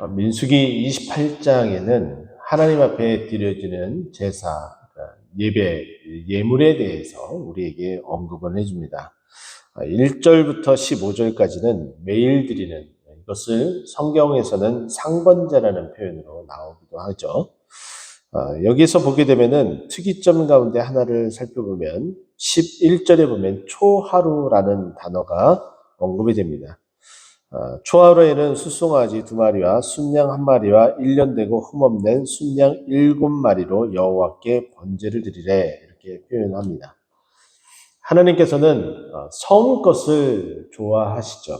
민수기 28장에는 하나님 앞에 드려지는 제사, 그러니까 예배, 예물에 대해서 우리에게 언급을 해줍니다. 1절부터 15절까지는 매일 드리는, 이것을 성경에서는 상번제라는 표현으로 나오기도 하죠. 여기서 보게 되면은 특이점 가운데 하나를 살펴보면 11절에 보면 초하루라는 단어가 언급이 됩니다. 초하루에는 숫송아지 2마리와 순양 1마리와 1년 되고 흠없는 순양 7마리로 여호와께 번제를 드리래, 이렇게 표현합니다. 하나님께서는 처음 것을 좋아하시죠.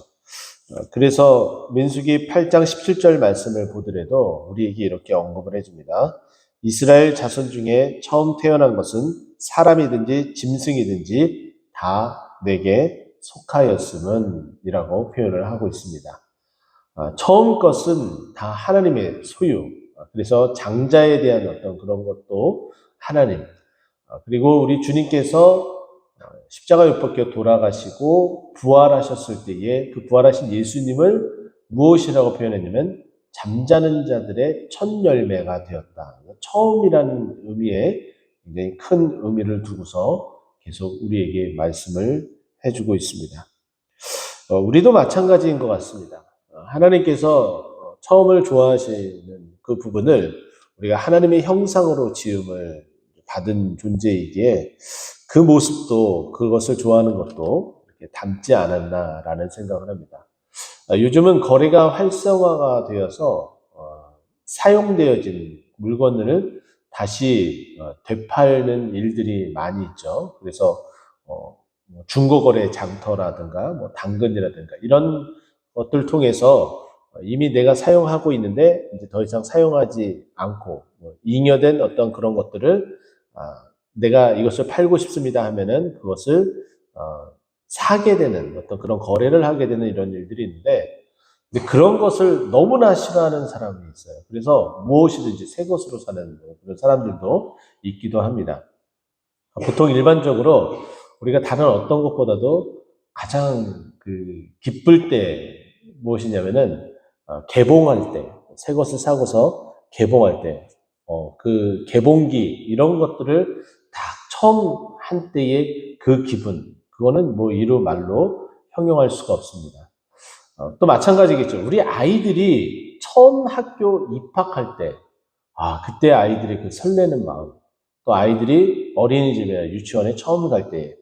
그래서 민수기 8장 17절 말씀을 보더라도 우리에게 이렇게 언급을 해줍니다. 이스라엘 자손 중에 처음 태어난 것은 사람이든지 짐승이든지 다 내게 속하였음은 이라고 표현을 하고 있습니다. 처음 것은 다 하나님의 소유. 그래서 장자에 대한 어떤 그런 것도 하나님. 그리고 우리 주님께서 십자가 못 박혀 돌아가시고 부활하셨을 때에 그 부활하신 예수님을 무엇이라고 표현했냐면 잠자는 자들의 첫 열매가 되었다. 처음이라는 의미에 굉장히 큰 의미를 두고서 계속 우리에게 말씀을 해주고 있습니다. 우리도 마찬가지인 것 같습니다. 하나님께서 처음을 좋아하시는 그 부분을 우리가 하나님의 형상으로 지음을 받은 존재이기에 그 모습도, 그것을 좋아하는 것도 이렇게 닮지 않았나라는 생각을 합니다. 요즘은 거래가 활성화가 되어서 사용되어진 물건을 다시 되팔는 일들이 많이 있죠. 그래서 중고거래 장터라든가 당근이라든가 이런 것들 통해서 이미 내가 사용하고 있는데 이제 더 이상 사용하지 않고 잉여된 어떤 그런 것들을 내가 이것을 팔고 싶습니다 하면은 그것을 사게 되는 어떤 그런 거래를 하게 되는 이런 일들이 있는데, 근데 그런 것을 너무나 싫어하는 사람이 있어요. 그래서 무엇이든지 새 것으로 사는 그런 사람들도 있기도 합니다. 보통 일반적으로 우리가 다른 어떤 것보다도 가장 기쁠 때 무엇이냐면은 개봉할 때, 새 것을 사고서 개봉할 때, 그 개봉기 이런 것들을 다 처음 한 때의 그 기분, 그거는 이루 말로 형용할 수가 없습니다. 또 마찬가지겠죠. 우리 아이들이 처음 학교 입학할 때, 그때 아이들의 그 설레는 마음, 또 아이들이 어린이집이나 유치원에 처음 갈 때,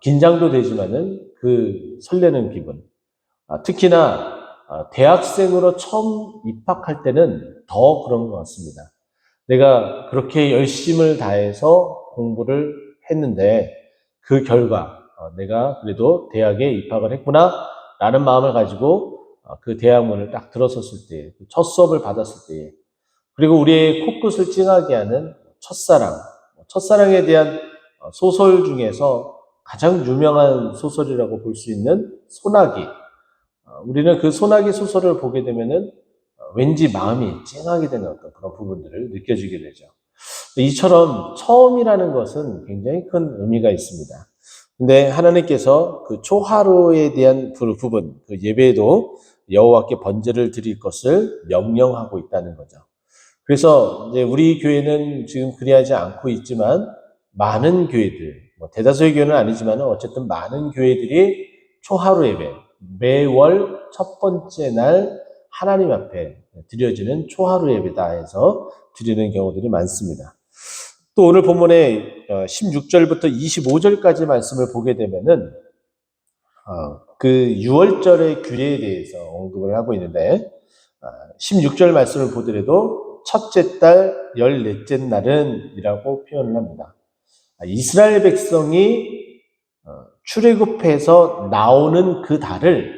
긴장도 되지만은 그 설레는 기분, 특히나 대학생으로 처음 입학할 때는 더 그런 것 같습니다. 내가 그렇게 열심을 다해서 공부를 했는데 그 결과 내가 그래도 대학에 입학을 했구나 라는 마음을 가지고 그 대학문을 딱 들어섰을 때, 첫 수업을 받았을 때, 그리고 우리의 코끝을 찡하게 하는 첫사랑, 첫사랑에 대한 소설 중에서 가장 유명한 소설이라고 볼 수 있는 소나기. 우리는 그 소나기 소설을 보게 되면은 왠지 마음이 찡하게 되는 어떤 그런 부분들을 느껴지게 되죠. 이처럼 처음이라는 것은 굉장히 큰 의미가 있습니다. 근데 하나님께서 그 초하루에 대한 부분, 그 예배에도 여호와께 번제를 드릴 것을 명령하고 있다는 거죠. 그래서 이제 우리 교회는 지금 그리하지 않고 있지만 많은 교회들, 대다수의 교회는 아니지만 어쨌든 많은 교회들이 초하루 예배, 매월 첫 번째 날 하나님 앞에 드려지는 초하루 예배다 해서 드리는 경우들이 많습니다. 또 오늘 본문에 16절부터 25절까지 말씀을 보게 되면은 그 6월절의 규례에 대해서 언급을 하고 있는데 16절 말씀을 보더라도 첫째 달 14째 날은 이라고 표현을 합니다. 이스라엘 백성이 출애굽해서 나오는 그 달을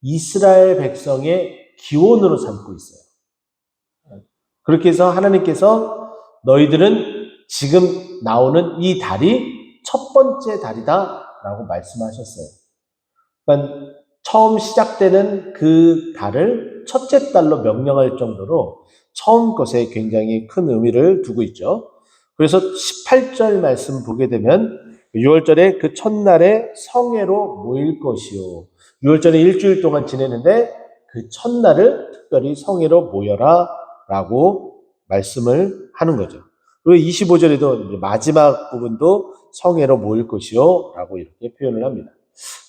이스라엘 백성의 기원으로 삼고 있어요. 그렇게 해서 하나님께서 너희들은 지금 나오는 이 달이 첫 번째 달이다 라고 말씀하셨어요. 그러니까 처음 시작되는 그 달을 첫째 달로 명명할 정도로 처음 것에 굉장히 큰 의미를 두고 있죠. 그래서 18절 말씀 보게 되면 6월절에 그 첫날에 성회로 모일 것이요. 6월절에 일주일 동안 지내는데 그 그 첫날을 특별히 성회로 모여라 라고 말씀을 하는 거죠. 그리고 25절에도 마지막 부분도 성회로 모일 것이요 라고 이렇게 표현을 합니다.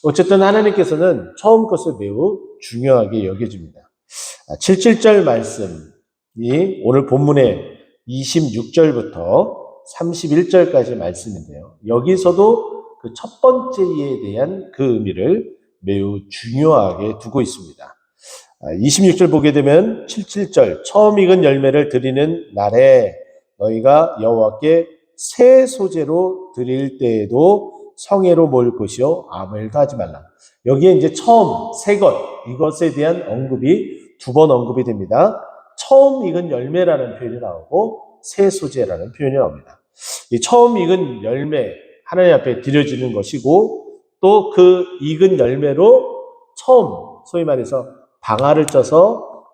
어쨌든 하나님께서는 처음 것을 매우 중요하게 여겨집니다. 77절 말씀이 오늘 본문의 26절부터 31절까지 말씀인데요. 여기서도 그 첫 번째에 대한 그 의미를 매우 중요하게 두고 있습니다. 26절 보게 되면 77절 처음 익은 열매를 드리는 날에 너희가 여호와께 새 소재로 드릴 때에도 성회로 모일 것이요 아무 일도 하지 말라. 여기에 이제 처음 새 것 이것에 대한 언급이 두 번 언급이 됩니다. 처음 익은 열매라는 표현이 나오고 새 소재라는 표현이 나옵니다. 이 처음 익은 열매 하나님 앞에 드려지는 것이고 또 그 익은 열매로 처음 소위 말해서 방아를 쪄서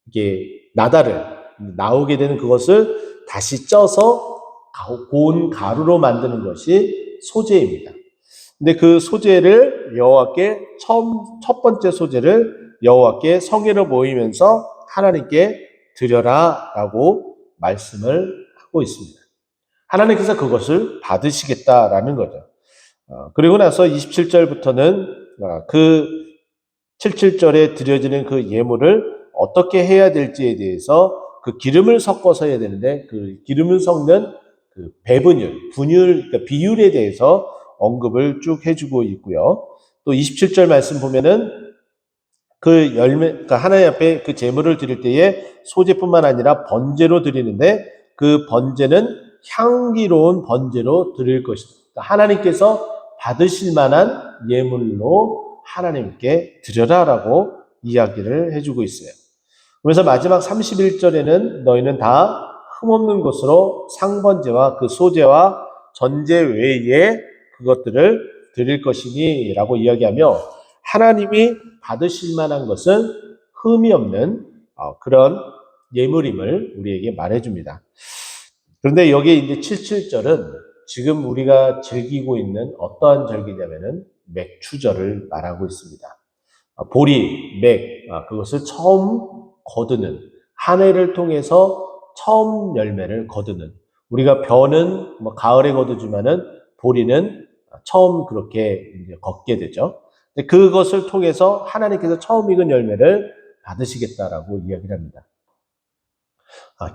이게 나달을 나오게 되는 그것을 다시 쪄서 고운 가루로 만드는 것이 소재입니다. 근데 그 소재를 여호와께 첫 번째 소재를 여호와께 성회로 모이면서 하나님께 드려라라고 말씀을 하고 있습니다. 하나님께서 그것을 받으시겠다라는 거죠. 그리고 나서 27절부터는 그 77절에 드려지는 그 예물을 어떻게 해야 될지에 대해서 그 기름을 섞어서 해야 되는데 그 기름을 섞는 그 분율, 그러니까 비율에 대해서 언급을 쭉 해주고 있고요. 또 27절 말씀 보면은 그 열매, 그러니까 하나님 앞에 그 제물을 드릴 때에 소재뿐만 아니라 번제로 드리는데 그 번제는 향기로운 번제로 드릴 것이다. 그러니까 하나님께서 받으실 만한 예물로 하나님께 드려라라고 이야기를 해주고 있어요. 그래서 마지막 31절에는 너희는 다 흠없는 것으로 상번제와 그 소제와 전제 외에 그것들을 드릴 것이니 라고 이야기하며 하나님이 받으실 만한 것은 흠이 없는 그런 예물임을 우리에게 말해줍니다. 그런데 여기 이제 77절은 지금 우리가 즐기고 있는 어떠한 절기냐면은 맥추절을 말하고 있습니다. 보리, 맥, 그것을 처음 거두는, 한 해를 통해서 처음 열매를 거두는, 우리가 벼는 뭐 가을에 거두지만은 보리는 처음 그렇게 이제 걷게 되죠. 그것을 통해서 하나님께서 처음 익은 열매를 받으시겠다라고 이야기를 합니다.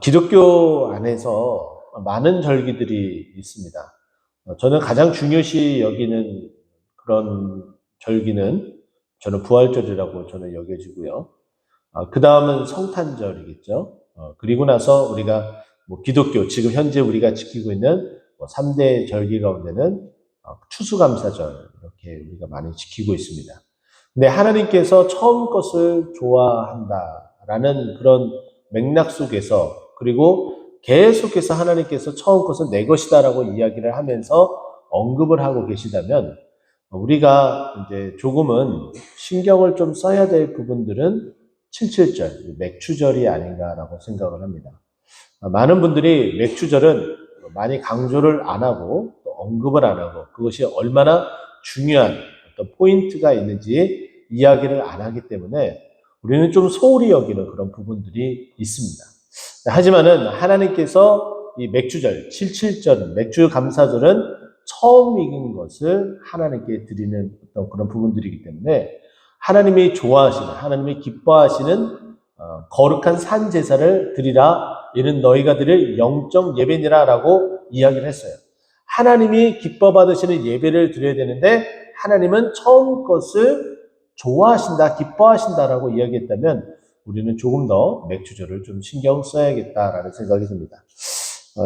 기독교 안에서 많은 절기들이 있습니다. 저는 가장 중요시 여기는 그런 절기는 저는 부활절이라고 저는 여겨지고요. 그 다음은 성탄절이겠죠. 그리고 나서 우리가 뭐 기독교, 지금 현재 우리가 지키고 있는 3대 절기 가운데는 추수감사절, 이렇게 우리가 많이 지키고 있습니다. 근데 하나님께서 처음 것을 좋아한다라는 그런 맥락 속에서 그리고 계속해서 하나님께서 처음 것은 내 것이다라고 이야기를 하면서 언급을 하고 계시다면 우리가 이제 조금은 신경을 좀 써야 될 부분들은 77절, 맥추절이 아닌가라고 생각을 합니다. 많은 분들이 맥추절은 많이 강조를 안 하고 또 언급을 안 하고 그것이 얼마나 중요한 어떤 포인트가 있는지 이야기를 안 하기 때문에 우리는 좀 소홀히 여기는 그런 부분들이 있습니다. 하지만은 하나님께서 이 맥주절, 77절, 맥주 감사절은 처음 익은 것을 하나님께 드리는 어떤 그런 부분들이기 때문에 하나님이 좋아하시는, 하나님이 기뻐하시는 거룩한 산 제사를 드리라. 이는 너희가 드릴 영적 예배니라 라고 이야기를 했어요. 하나님이 기뻐 받으시는 예배를 드려야 되는데 하나님은 처음 것을 좋아하신다, 기뻐하신다라고 이야기했다면 우리는 조금 더 맥주절을 좀 신경 써야겠다라는 생각이 듭니다.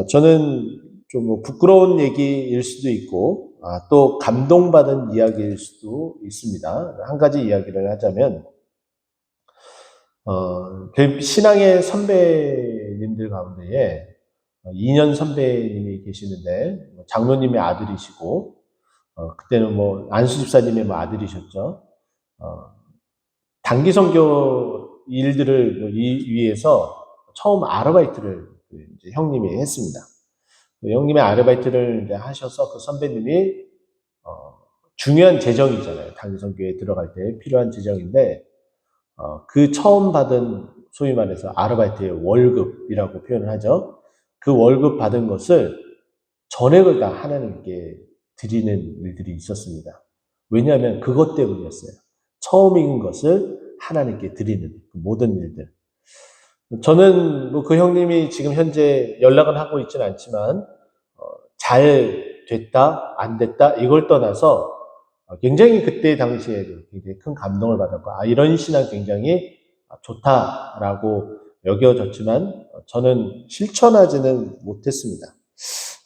저는 좀 뭐 부끄러운 얘기일 수도 있고 또 감동받은 이야기일 수도 있습니다. 한 가지 이야기를 하자면 신앙의 선배님들 가운데에 2년 선배님이 계시는데 장로님의 아들이시고 그때는 뭐 안수 집사님의 뭐 아들이셨죠. 단기 선교 일들을 위해서 처음 아르바이트를 이제 형님이 했습니다. 형님의 아르바이트를 이제 하셔서 그 선배님이 중요한 재정이잖아요. 단기 선교에 들어갈 때 필요한 재정인데 그 처음 받은 소위 말해서 아르바이트의 월급이라고 표현을 하죠. 그 월급 받은 것을 전액을 다 하나님께 드리는 일들이 있었습니다. 왜냐하면 그것 때문이었어요. 처음 익은 것을 하나님께 드리는 그 모든 일들. 저는 뭐 그 형님이 지금 현재 연락은 하고 있지는 않지만 잘 됐다, 안 됐다 이걸 떠나서 굉장히 그때 당시에도 굉장히 큰 감동을 받았고 이런 신앙 굉장히 좋다라고 여겨졌지만 저는 실천하지는 못했습니다.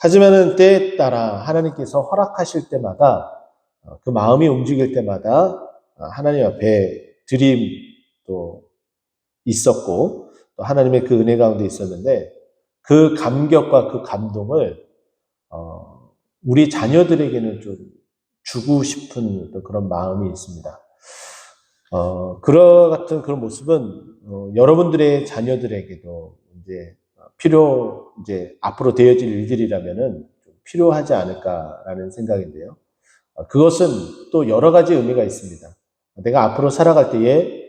하지만은 때에 따라 하나님께서 허락하실 때마다 그 마음이 움직일 때마다 하나님 앞에 드림도 있었고 또 하나님의 그 은혜 가운데 있었는데 그 감격과 그 감동을 우리 자녀들에게는 좀 주고 싶은 그런 마음이 있습니다. 그런 같은 그런 모습은 여러분들의 자녀들에게도 이제 앞으로 되어질 일들이라면은 좀 필요하지 않을까라는 생각인데요. 그것은 또 여러 가지 의미가 있습니다. 내가 앞으로 살아갈 때에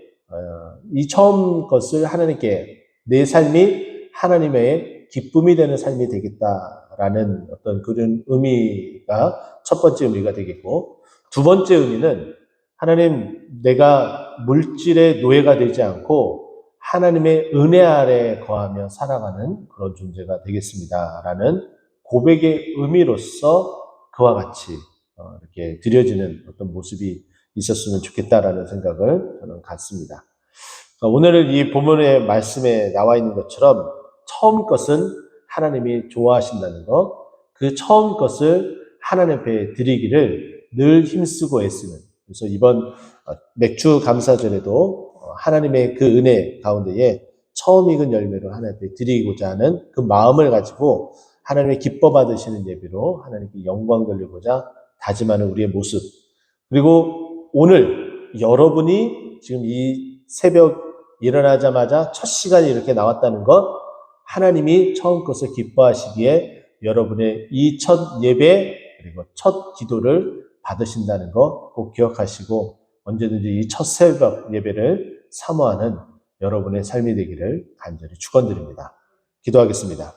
이 처음 것을 하나님께 내 삶이 하나님의 기쁨이 되는 삶이 되겠다라는 어떤 그런 의미가 첫 번째 의미가 되겠고, 두 번째 의미는 하나님 내가 물질의 노예가 되지 않고 하나님의 은혜 아래 거하며 살아가는 그런 존재가 되겠습니다라는 고백의 의미로서 그와 같이 이렇게 드려지는 어떤 모습이 있었으면 좋겠다라는 생각을 저는 갖습니다. 오늘 이 본문의 말씀에 나와 있는 것처럼 처음 것은 하나님이 좋아하신다는 것, 그 처음 것을 하나님 앞에 드리기를 늘 힘쓰고 애쓰는, 그래서 이번 맥주 감사절에도 하나님의 그 은혜 가운데에 처음 익은 열매로 하나님 앞에 드리고자 하는 그 마음을 가지고 하나님의 기뻐 받으시는 예배로 하나님께 영광 돌리고자 다짐하는 우리의 모습, 그리고 오늘 여러분이 지금 이 새벽 일어나자마자 첫 시간이 이렇게 나왔다는 것, 하나님이 처음 것을 기뻐하시기에 여러분의 이 첫 예배 그리고 첫 기도를 받으신다는 거 꼭 기억하시고 언제든지 이 첫 새벽 예배를 사모하는 여러분의 삶이 되기를 간절히 축원드립니다. 기도하겠습니다.